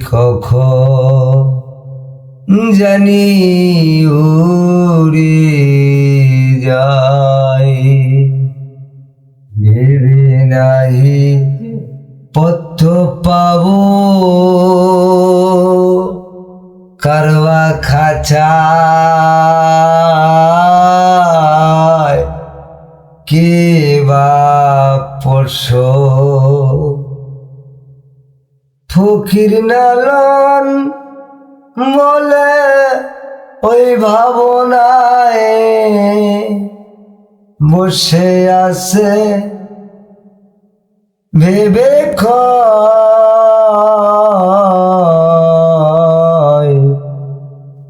কখন জানি উড়ে যায়, ভেবে নাহি পথ পাবো কারবা খাঁচায় কে বা পড়ছ। ফকির নালন বলে ওই ভাবনায় বসে আছে ভেবে কয়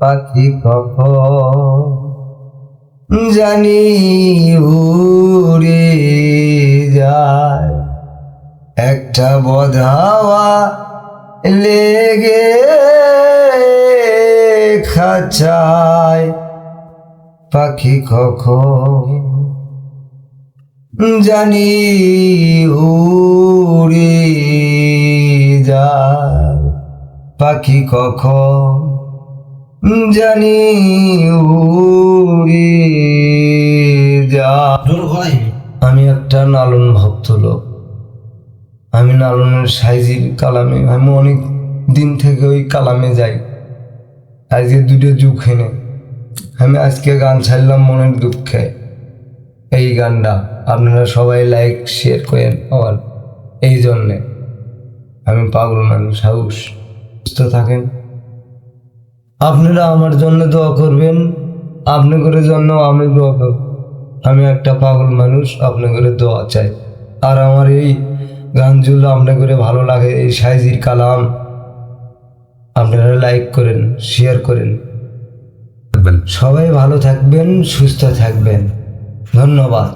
পাখি কখন জানি উড়ে যায়। একটা বধাওয়া লেগে খাঁচায় পাখি কখন জানি উড়ে যায়, পাখি কখন জানি উড়ে যায়। আমি একটা লালন ভক্ত লোক, আমি লালনের সাইজির কালামে, আমি অনেক দিন থেকে ওই কালামে যাই। আজকে দুটো যুগ হেনে আমি আজকে গান ছাড়লাম মনের দুঃখে। এই গানটা আপনারা সবাই লাইক শেয়ার করেন আমার, এই জন্যে আমি পাগল মানুষ হাউস। সুস্থ থাকেন, আপনারা আমার জন্য দোয়া করবেন, আপনাদের জন্য আমি দোয়া করব। আমি একটা পাগল মানুষ, আপনাদের দোয়া চাই। আর আমার এই গানগুলো আপনাদের ভালো লাগে, এই সাইজির কালাম আপনারা লাইক করেন, শেয়ার করেন। সবাই ভালো থাকবেন, সুস্থ থাকবেন, ধন্যবাদ।